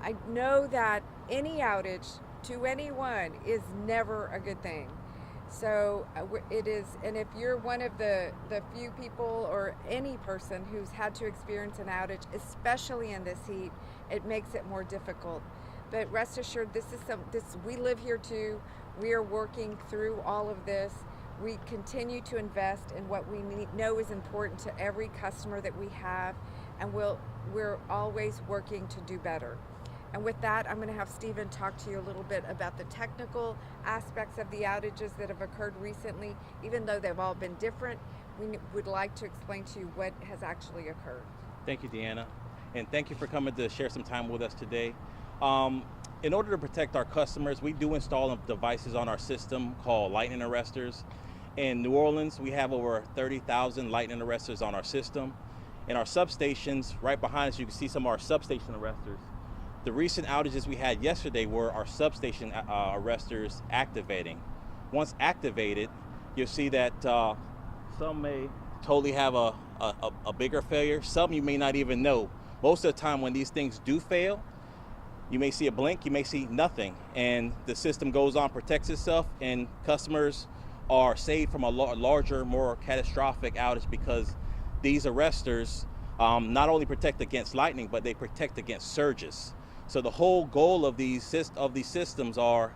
I know that any outage to anyone is never a good thing. So it is, and if you're one of the few people or any person who's had to experience an outage, especially in this heat, it makes it more difficult. But rest assured, this we live here too. We are working through all of this. We continue to invest in what we know is important to every customer that we have, and we're always working to do better. And with that, I'm going to have Stephen talk to you a little bit about the technical aspects of the outages that have occurred recently. Even though they've all been different, we would like to explain to you what has actually occurred. Thank you, Deanna, and thank you for coming to share some time with us today. Um, in order to protect our customers, we do install devices on our system called lightning arresters. In New Orleans, we have over 30,000 lightning arresters on our system. In our substations, right behind us, you can see some of our substation arresters. The recent outages we had yesterday were our substation arresters activating. Once activated, you'll see that some may totally have a bigger failure. Some you may not even know. Most of the time when these things do fail, you may see a blink, you may see nothing, and the system goes on, protects itself, and customers are saved from a larger, more catastrophic outage because these arresters not only protect against lightning, but they protect against surges. So the whole goal of these systems are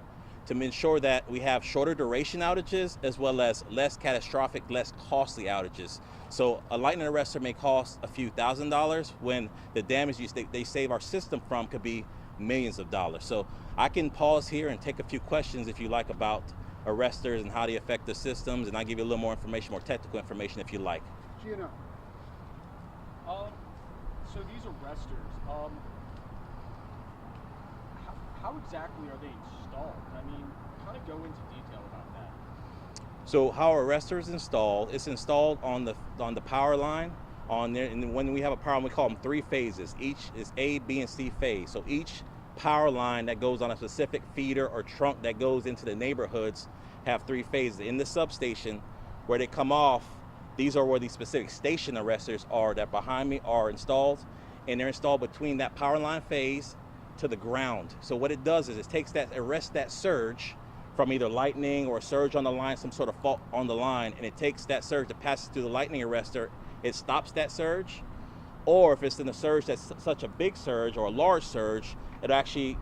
to ensure that we have shorter duration outages as well as less catastrophic, less costly outages. So a lightning arrestor may cost a few $1,000s when the damage they save our system from could be millions of dollars. So I can pause here and take a few questions if you like about arresters and how they affect the systems, and I'll give you a little more information, more technical information if you like. Gina, so these arresters, how exactly are they installed? I mean, kind of go into detail about that. So how our arrestor is installed, it's installed on the power line on there, and when we have a power line, we call them 3 phases. Each is A, B, and C phase. So each power line that goes on a specific feeder or trunk that goes into the neighborhoods have 3 phases. In the substation, where they come off, these are where the specific station arresters are that behind me are installed, and they're installed between that power line phase to the ground. So what it does is it takes that, arrests that surge from either lightning or a surge on the line, some sort of fault on the line, and it takes that surge that passes through the lightning arrestor. It stops that surge, or if it's in a surge that's such a big surge or a large surge, it'll actually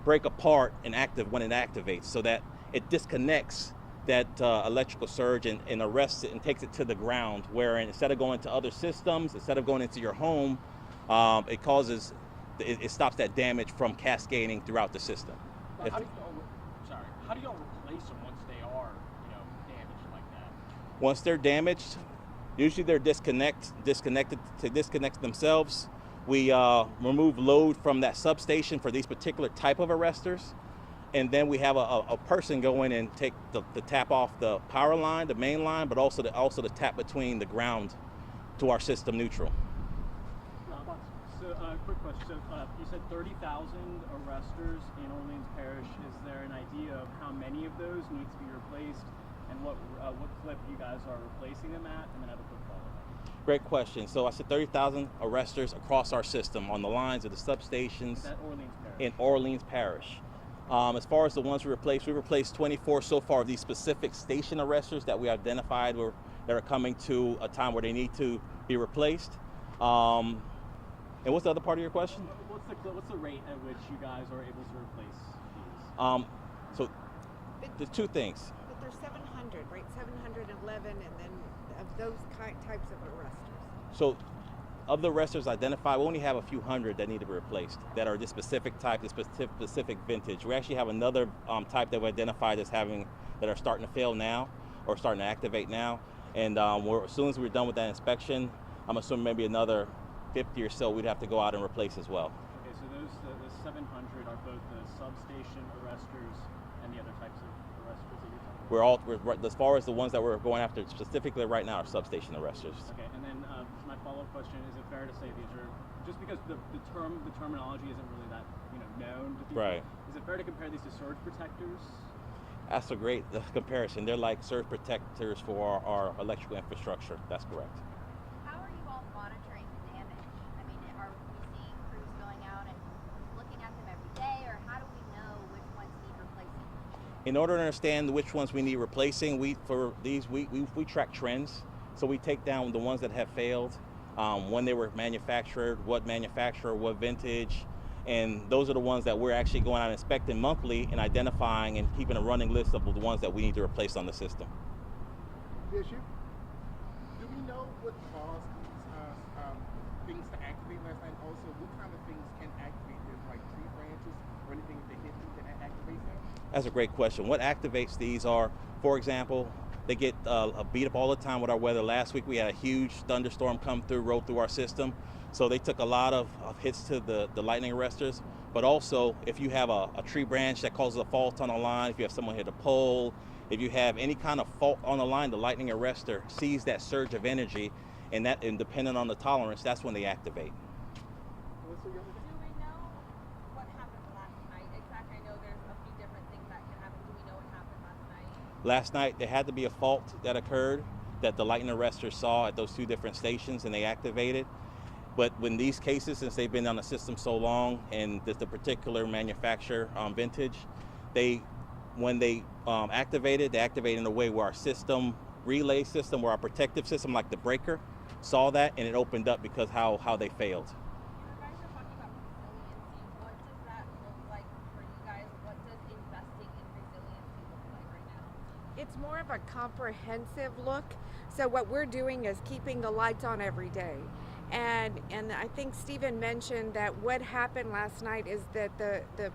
break apart and when it activates, so that it disconnects that electrical surge and arrests it and takes it to the ground, where instead of going to other systems, instead of going into your home, it stops that damage from cascading throughout the system. How do y'all replace them once they are, damaged like that? Once they're damaged, usually they're disconnected to disconnect themselves. We remove load from that substation for these particular type of arresters, and then we have a person go in and take the tap off the power line, the main line, but also the tap between the ground to our system neutral. So, quick question. So, you said 30,000 arresters in Orleans Parish. Is there an idea of how many of those need to be replaced, and what clip you guys are replacing them at? And then I have a quick follow-up. Great question. So I said 30,000 arresters across our system on the lines of the substations in Orleans Parish. As far as the ones we replaced 24 so far of these specific station arresters that we identified that are coming to a time where they need to be replaced. And what's the other part of your question? What's the rate at which you guys are able to replace these? So there's 2 things. But there's 700, right? 711, and then of those types of arresters. So of the arresters identified, we only have a few hundred that need to be replaced, that are this specific type, this specific vintage. We actually have another type that we identified as that are starting to fail now or starting to activate now. And as soon as we're done with that inspection, I'm assuming maybe another 50 or so we'd have to go out and replace as well. Okay, so the 700 are both the substation arresters and the other types of arresters that you're talking about? As far as the ones that we're going after specifically right now are substation arresters. Okay, and then my follow-up question, is it fair to say these are, just because the terminology isn't really that known to people, right? Is it fair to compare these to surge protectors? That's a great comparison. They're like surge protectors for our electrical infrastructure. That's correct. How are you all monitoring the damage? I mean, are we seeing crews going out and In order to understand which ones we need replacing, we track trends. So we take down the ones that have failed, when they were manufactured, what manufacturer, what vintage, and those are the ones that we're actually going out and inspecting monthly and identifying and keeping a running list of the ones that we need to replace on the system. Bishop, do we know what caused these things to activate last night? Also, what kind of things can activate them, like tree branches or anything that hit them that activates them? That's a great question. What activates these are, for example, they get beat up all the time with our weather. Last week we had a huge thunderstorm come through, roll through our system. So they took a lot of hits to the lightning arresters. But also, if you have a tree branch that causes a fault on the line, if you have someone hit a pole, if you have any kind of fault on the line, the lightning arrestor sees that surge of energy, and depending on the tolerance, that's when they activate. What's the other thing? Do we know what happened last night? Exactly. I know there's a few different things that can happen. Do we know what happened last night? Last night, there had to be a fault that occurred that the lightning arresters saw at those two different stations, and they activated. But in these cases, since they've been on the system so long, and the particular manufacturer vintage, when they activated, they activated in a way where our system, relay system, or our protective system, like the breaker, saw that, and it opened up because how they failed. You guys are talking about resiliency. What does that look like for you guys? What does investing in resiliency look like right now? It's more of a comprehensive look. So what we're doing is keeping the lights on every day. And I think Stephen mentioned that what happened last night is that the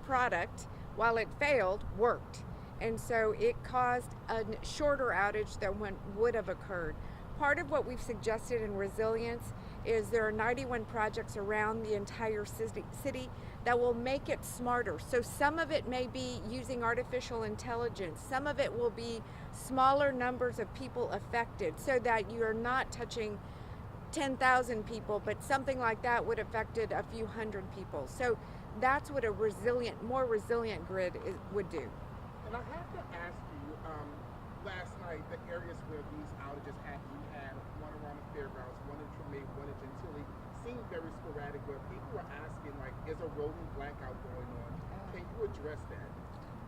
product, while it failed, worked. And so it caused a shorter outage than would have occurred. Part of what we've suggested in resilience is there are 91 projects around the entire city that will make it smarter. So some of it may be using artificial intelligence. Some of it will be smaller numbers of people affected so that you are not touching 10,000 people, but something like that would have affected a few hundred people. So that's what a more resilient grid would do. And I have to ask you, last night, the areas where these outages happened, we had one around the fairgrounds, one in Tremay, one in Gentilly, seemed very sporadic, where people were asking, like, is a rolling blackout going on? Can you address that?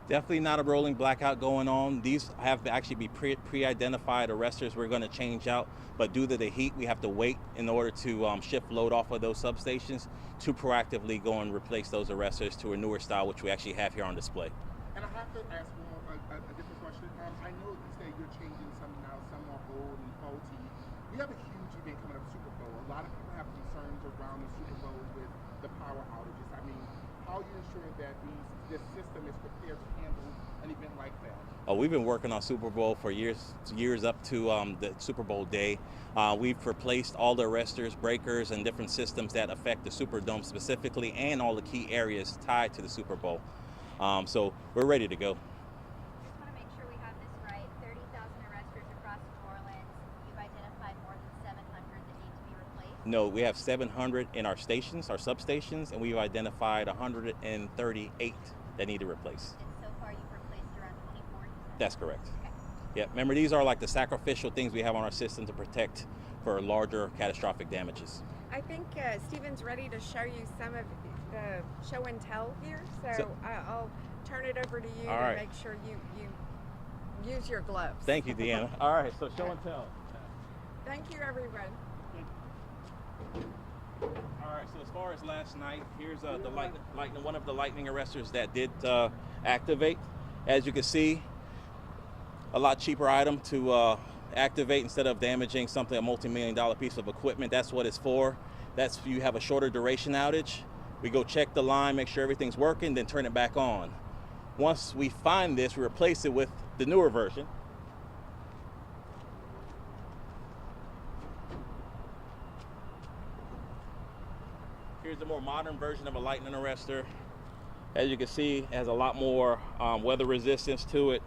Definitely not a rolling blackout going on. These have to actually be pre-identified arresters we're going to change out, but due to the heat, we have to wait in order to shift load off of those substations to proactively go and replace those arresters to a newer style, which we actually have here on display. And I have to ask one more, a different question. I know you say you're changing some now, some are old and faulty. We have a huge event coming up, Super Bowl. A lot of people have concerns around the Super Bowl with the power outages. I mean, how are you ensuring that this system is prepared to handle an event like that? Oh, we've been working on Super Bowl for years up to the Super Bowl day. We've replaced all the arresters, breakers, and different systems that affect the Superdome specifically, and all the key areas tied to the Super Bowl. So we're ready to go. Just want to make sure we have this right. 30,000 arresters across New Orleans. You've identified more than 700 that need to be replaced. No, we have 700 in our stations, our substations, and we've identified 138 that need to replace. And so far you've replaced around 24, you said? That's correct. Okay. Yeah, remember, these are like the sacrificial things we have on our system to protect for larger catastrophic damages. I think Stephen's ready to show you some of the show and tell here. So I'll turn it over to you All to right. make sure you use your gloves. Thank you, Deanna. All right, so show and tell. Thank you, everyone. All right, so as far as last night, here's the lightning, one of the lightning arresters that did activate. As you can see, a lot cheaper item to activate instead of damaging something, a multi-million-dollar piece of equipment. That's what it's for. That's you have a shorter duration outage. We go check the line, make sure everything's working, then turn it back on. Once we find this, we replace it with the newer version. Here's the more modern version of a lightning arrestor. As you can see, it has a lot more weather resistance to it.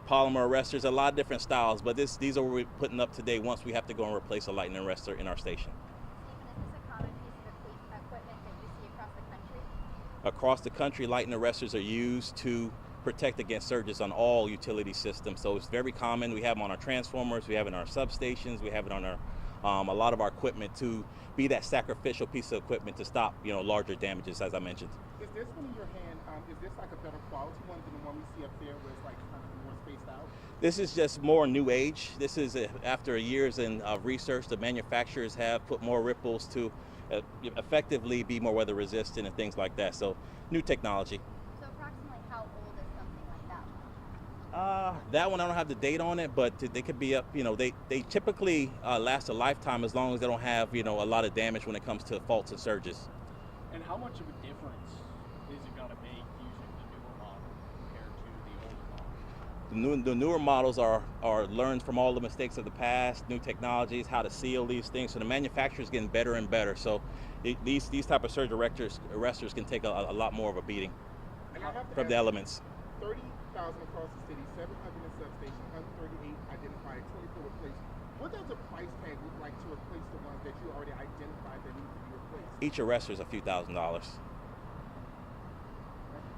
Polymer arresters, a lot of different styles, but these are what we're putting up today once we have to go and replace a lightning arrestor in our station. Stephen, is this a common piece of equipment that you see across the country? Across the country, lightning arresters are used to protect against surges on all utility systems. So it's very common. We have them on our transformers, we have it on our substations, we have it on a lot of our equipment to be that sacrificial piece of equipment to stop, larger damages, as I mentioned. Is this one in your hand? Is this like a better quality one than the one we see up there where it's like kind of more spaced out? This is just more new age. This is after years of research, the manufacturers have put more ripples to effectively be more weather resistant and things like that. So new technology. So approximately how old is something like that? That one I don't have the date on it, but they could be up. They typically last a lifetime as long as they don't have a lot of damage when it comes to faults and surges. And how much of a difference is it going to make using the newer model compared to the older model? The newer models are learned from all the mistakes of the past, new technologies, how to seal these things. So the manufacturer's getting better and better. So these type of surge arresters can take a lot more of a beating And I have to from the ask, elements. 30,000 across the city, 700 in substation, 138 identified, 24 replaced. What does the price tag look like to replace the ones that you already identified that need to be replaced? Each arrestor is a few $1,000s.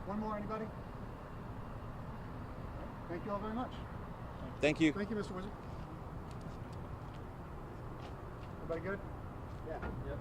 One more, anybody? Thank you all very much. Thank you. Thank you, Mr. Wizard. Everybody good? Yeah. Yep.